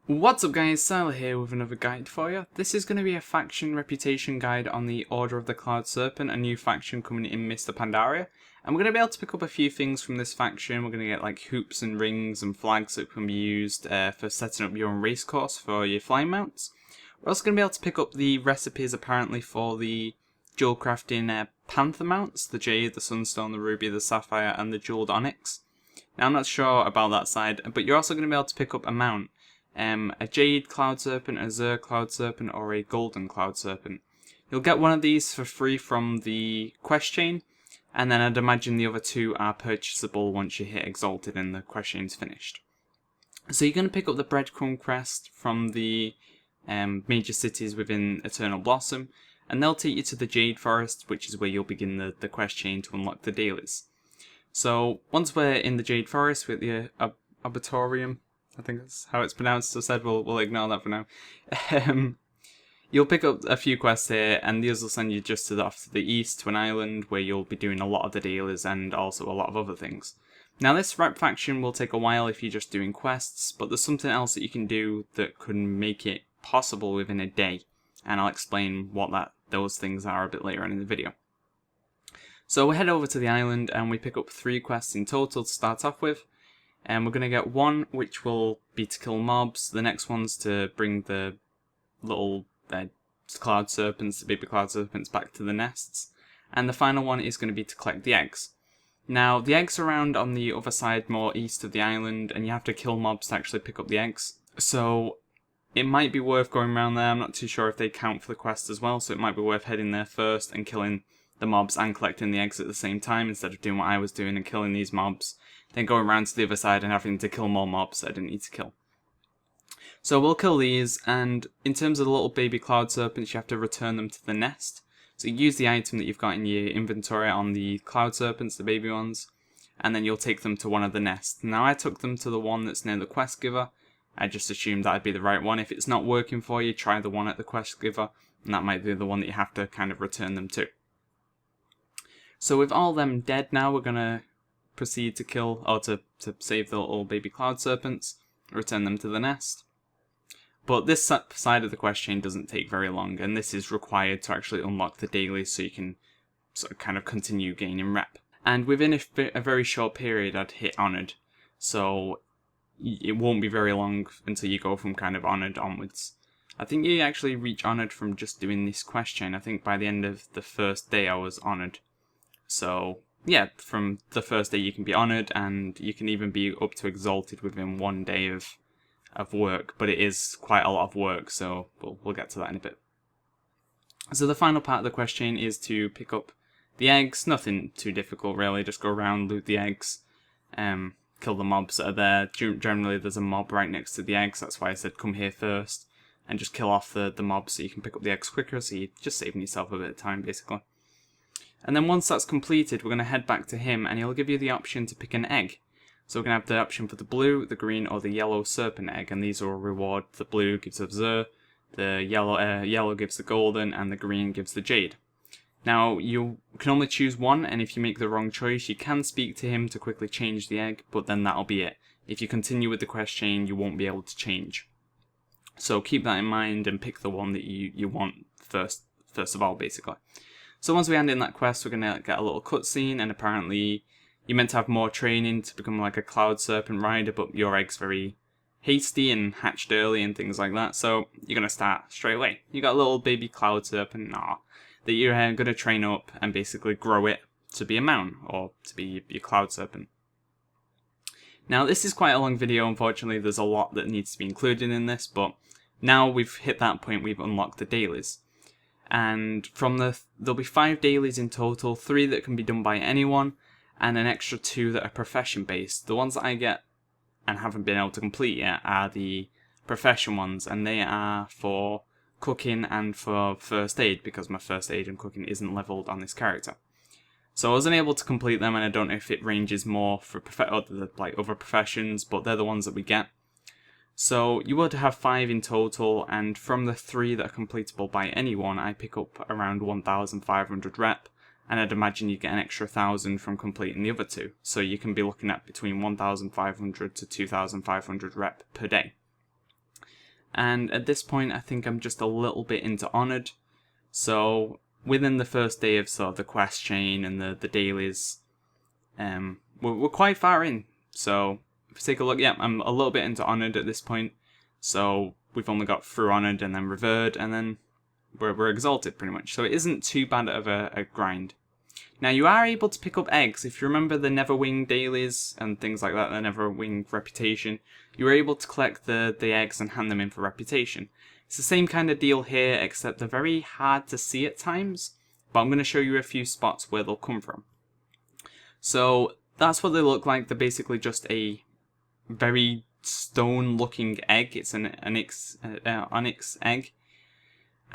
What's up guys, Syiler here with another guide for you. This is going to be a faction reputation guide on the Order of the Cloud Serpent, a new faction coming in Mists of Pandaria. And we're going to be able to pick up a few things from this faction. We're going to get like hoops and rings and flags that can be used for setting up your own race course for your flying mounts. We're also going to be able to pick up the recipes apparently for the jewel crafting panther mounts, the Jade, the Sunstone, the Ruby, the Sapphire and the Jeweled Onyx. Now I'm not sure about that side, but you're also going to be able to pick up a mount. A Jade Cloud Serpent, a Azure Cloud Serpent, or a Golden Cloud Serpent. You'll get one of these for free from the quest chain, and then I'd imagine the other two are purchasable once you hit Exalted and the quest chain's finished. So you're going to pick up the Breadcrumb Crest from the major cities within Eternal Blossom, and they'll take you to the Jade Forest, which is where you'll begin the quest chain to unlock the dailies. So once we're in the Jade Forest with the Arboretum, I think that's how it's pronounced, so said we'll ignore that for now. You'll pick up a few quests here, and these will send you just off to the east to an island where you'll be doing a lot of the dailies and also a lot of other things. Now this rep faction will take a while if you're just doing quests, but there's something else that you can do that could make it possible within a day, and I'll explain what those things are a bit later on in the video. So we head over to the island and we pick up 3 quests in total to start off with. And we're going to get one which will be to kill mobs, the next one's to bring the little cloud serpents, the baby cloud serpents, back to the nests, and the final one is going to be to collect the eggs. Now the eggs are around on the other side, more east of the island, and you have to kill mobs to actually pick up the eggs. So it might be worth going around there. I'm not too sure if they count for the quest as well, so it might be worth heading there first and killing the mobs and collecting the eggs at the same time instead of doing what I was doing and killing these mobs, then going around to the other side and having to kill more mobs that I didn't need to kill. So we'll kill these, and in terms of the little baby cloud serpents, you have to return them to the nest. So you use the item that you've got in your inventory on the cloud serpents, the baby ones, and then you'll take them to one of the nests. Now I took them to the one that's near the quest giver. I just assumed that'd be the right one. If it's not working for you, try the one at the quest giver, and that might be the one that you have to kind of return them to. So with all them dead now, we're going to proceed to kill, or to save the little baby cloud serpents, return them to the nest. But this side of the quest chain doesn't take very long, and this is required to actually unlock the dailies so you can sort of kind of continue gaining rep. And within a very short period I'd hit Honoured, so it won't be very long until you go from kind of Honoured onwards. I think you actually reach Honoured from just doing this quest chain. I think by the end of the first day I was Honoured. So yeah, from the first day you can be Honoured, and you can even be up to Exalted within 1 day of work, but it is quite a lot of work, so we'll get to that in a bit. So the final part of the quest chain is to pick up the eggs. Nothing too difficult really, just go around, loot the eggs, kill the mobs that are there. Generally there's a mob right next to the eggs, that's why I said come here first, and just kill off the mobs so you can pick up the eggs quicker, so you're just saving yourself a bit of time basically. And then once that's completed, we're going to head back to him, and he'll give you the option to pick an egg. So we're going to have the option for the blue, the green, or the yellow serpent egg, and these will reward. The blue gives the Azure, the yellow gives the golden, and the green gives the Jade. Now, you can only choose one, and if you make the wrong choice, you can speak to him to quickly change the egg, but then that'll be it. If you continue with the quest chain, you won't be able to change. So keep that in mind and pick the one that you want first of all, basically. So once we end in that quest, we're going to get a little cutscene, and apparently you're meant to have more training to become like a Cloud Serpent rider, but your egg's very hasty and hatched early and things like that, so you're going to start straight away. You got a little baby Cloud Serpent that you're going to train up and basically grow it to be a mount, or to be your Cloud Serpent. Now this is quite a long video, unfortunately there's a lot that needs to be included in this, but now we've hit that point, we've unlocked the dailies. And from there'll be 5 dailies in total, 3 that can be done by anyone, and an extra 2 that are profession based. The ones that I get and haven't been able to complete yet are the profession ones, and they are for cooking and for first aid, because my first aid and cooking isn't leveled on this character. So I was unable to complete them, and I don't know if it ranges more for other professions, but they're the ones that we get. So you would have 5 in total, and from the 3 that are completable by anyone, I pick up around 1,500 rep, and I'd imagine you get an extra 1,000 from completing the other 2. So you can be looking at between 1,500 to 2,500 rep per day. And at this point, I think I'm just a little bit into Honoured. So within the first day of sort of the quest chain and the dailies, we're quite far in. So if you take a look, yeah, I'm a little bit into Honoured at this point. So we've only got through Honoured and then Revered, and then we're exalted pretty much. So it isn't too bad of a grind. Now you are able to pick up eggs. If you remember the Neverwing dailies and things like that, the Neverwing reputation, you were able to collect the eggs and hand them in for reputation. It's the same kind of deal here, except they're very hard to see at times, but I'm going to show you a few spots where they'll come from. So that's what they look like. They're basically just a very stone-looking egg. It's an onyx egg.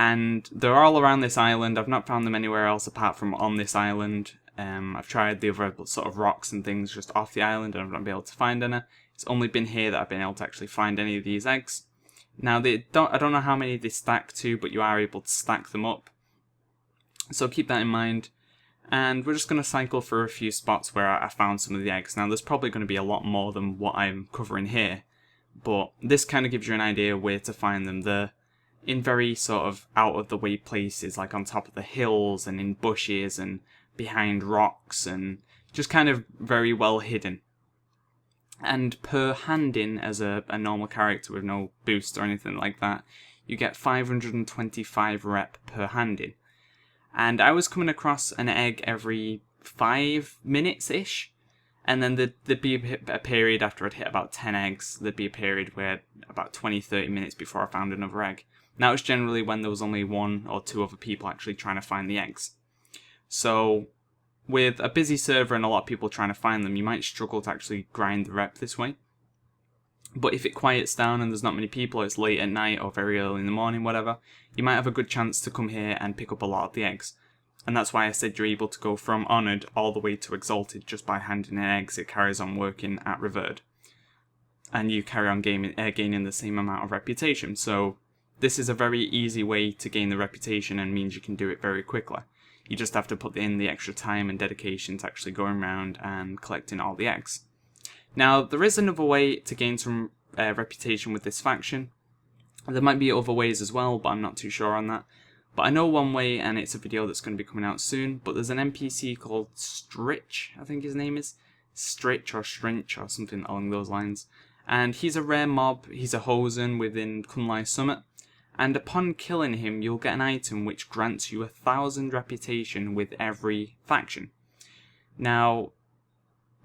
And they're all around this island. I've not found them anywhere else apart from on this island. I've tried the other sort of rocks and things just off the island and I've not been able to find any. It's only been here that I've been able to actually find any of these eggs. Now, I don't know how many they stack to, but you are able to stack them up. So keep that in mind. And we're just going to cycle through a few spots where I found some of the eggs. Now, there's probably going to be a lot more than what I'm covering here. But this kind of gives you an idea where to find them. They're in very sort of out of the way places, like on top of the hills and in bushes and behind rocks and just kind of very well hidden. And per hand-in as a normal character with no boost or anything like that, you get 525 rep per hand-in. And I was coming across an egg every 5 minutes-ish, and then there'd be a period after I'd hit about 10 eggs, there'd be a period where about 20-30 minutes before I found another egg. That was generally when there was only 1 or 2 other people actually trying to find the eggs. So with a busy server and a lot of people trying to find them, you might struggle to actually grind the rep this way. But if it quiets down and there's not many people, or it's late at night or very early in the morning, whatever, you might have a good chance to come here and pick up a lot of the eggs. And that's why I said you're able to go from Honoured all the way to Exalted just by handing in eggs. It carries on working at Revered. And you carry on gaining the same amount of reputation. So this is a very easy way to gain the reputation and means you can do it very quickly. You just have to put in the extra time and dedication to actually going around and collecting all the eggs. Now, there is another way to gain some reputation with this faction. There might be other ways as well, but I'm not too sure on that. But I know one way, and it's a video that's going to be coming out soon, but there's an NPC called Stritch, I think his name is. Stritch or Strinch or something along those lines. And he's a rare mob, he's a Hosen within Kunlai Summit. And upon killing him, you'll get an item which grants you 1,000 reputation with every faction. Now,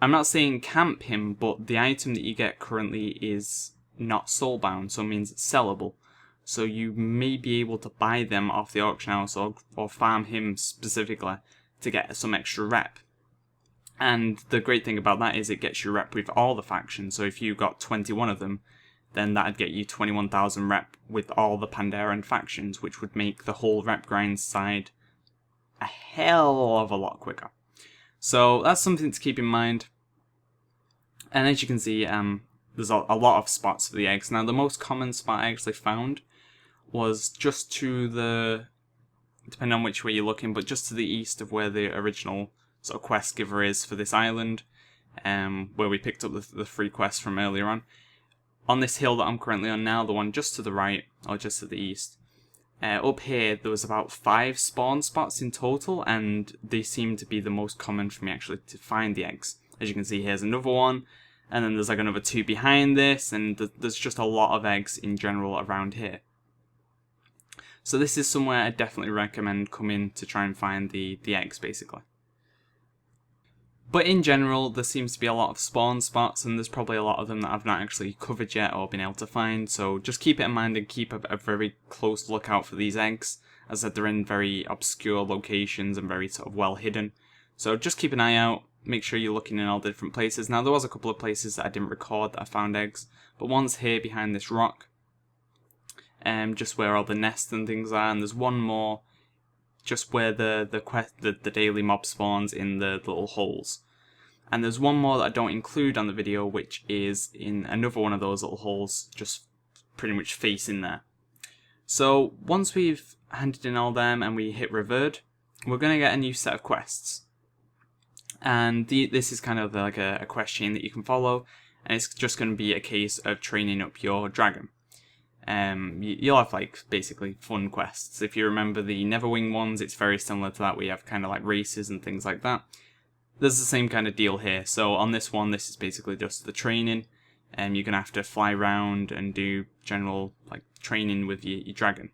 I'm not saying camp him, but the item that you get currently is not soulbound, so it means it's sellable. So you may be able to buy them off the auction house or farm him specifically to get some extra rep. And the great thing about that is it gets you rep with all the factions, so if you got 21 of them, then that'd get you 21,000 rep with all the Pandaren factions, which would make the whole rep grind side a hell of a lot quicker. So that's something to keep in mind. And as you can see, there's a lot of spots for the eggs. Now, the most common spot I actually found was just to the, depending on which way you're looking, but just to the east of where the original sort of quest giver is for this island, where we picked up the free quest from earlier on. On this hill that I'm currently on now, the one just to the right, or just to the east, up here there was about 5 spawn spots in total, and they seem to be the most common for me actually to find the eggs. As you can see, here's another one, and then there's like another 2 behind this, and there's just a lot of eggs in general around here. So this is somewhere I definitely recommend coming to try and find the eggs, basically. But in general, there seems to be a lot of spawn spots, and there's probably a lot of them that I've not actually covered yet or been able to find, so just keep it in mind and keep a very close lookout for these eggs. As I said, they're in very obscure locations and very sort of well hidden. So just keep an eye out, make sure you're looking in all the different places. Now, there was a couple of places that I didn't record that I found eggs, but one's here behind this rock, just where all the nests and things are, and there's one more just where the daily mob spawns in the little holes. And there's one more that I don't include on the video, which is in another one of those little holes, just pretty much facing there. So once we've handed in all them and we hit Revered, we're going to get a new set of quests. And this is kind of like a quest chain that you can follow, and it's just going to be a case of training up your dragon. You'll have like basically fun quests. If you remember the Neverwing ones, it's very similar to that. We have kind of like races and things like that. There's the same kind of deal here. So on this one, this is basically just the training. You're gonna have to fly around and do general like training with your dragon.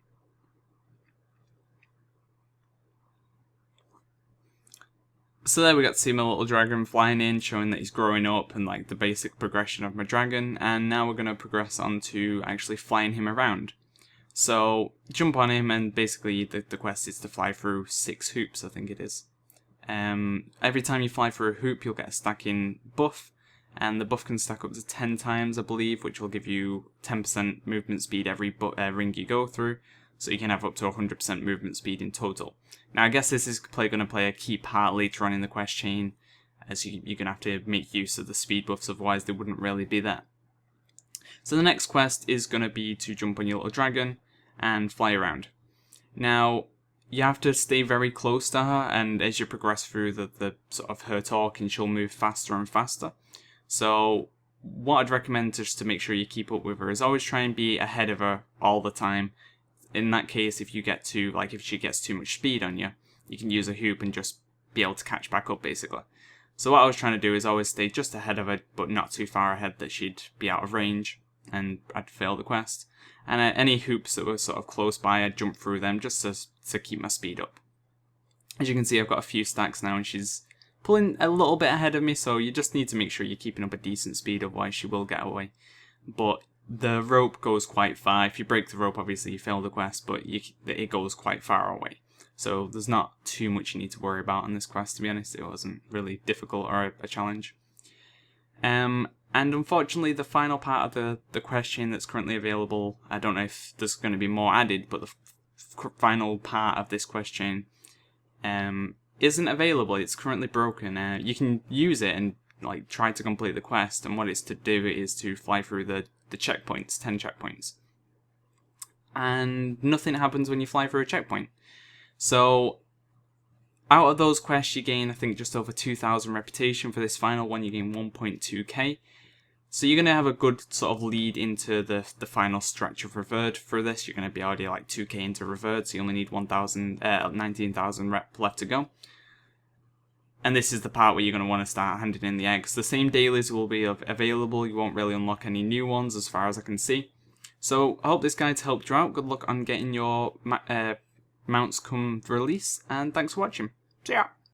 So there we got to see my little dragon flying in, showing that he's growing up and like the basic progression of my dragon. And now we're going to progress on to actually flying him around. So jump on him, and basically the quest is to fly through 6 hoops, I think it is. Every time you fly through a hoop, you'll get a stacking buff. And the buff can stack up to 10 times, I believe, which will give you 10% movement speed every ring you go through. So you can have up to 100% movement speed in total. Now I guess this is going to play a key part later on in the quest chain, as you're going to have to make use of the speed buffs, otherwise they wouldn't really be there. So the next quest is going to be to jump on your little dragon and fly around. Now you have to stay very close to her, and as you progress through the sort of her talking, she'll move faster and faster. So what I'd recommend just to make sure you keep up with her is always try and be ahead of her all the time. In that case, if you get to, like, if she gets too much speed on you, you can use a hoop and just be able to catch back up, basically. So what I was trying to do is always stay just ahead of her, but not too far ahead that she'd be out of range, and I'd fail the quest. And any hoops that were sort of close by, I'd jump through them just to keep my speed up. As you can see, I've got a few stacks now, and she's pulling a little bit ahead of me, so you just need to make sure you're keeping up a decent speed, otherwise she will get away. But the rope goes quite far. If you break the rope, obviously you fail the quest, but it goes quite far away. So there's not too much you need to worry about on this quest, to be honest. It wasn't really difficult or a challenge. And unfortunately, the final part of the quest chain that's currently available, I don't know if there's going to be more added, but the final part of this quest chain isn't available. It's currently broken. You can use it and like try to complete the quest, and what it's to do is to fly through the checkpoints, 10 checkpoints. And nothing happens when you fly through a checkpoint. So out of those quests you gain, I think, just over 2,000 reputation. For this final one you gain 1.2k. So you're going to have a good sort of lead into the final stretch of Revered. For this you're going to be already like 2k into Revered, so you only need 19,000 rep left to go. And this is the part where you're going to want to start handing in the eggs. The same dailies will be available. You won't really unlock any new ones as far as I can see. So I hope this guide's helped you out. Good luck on getting your mounts come release. And thanks for watching. See ya!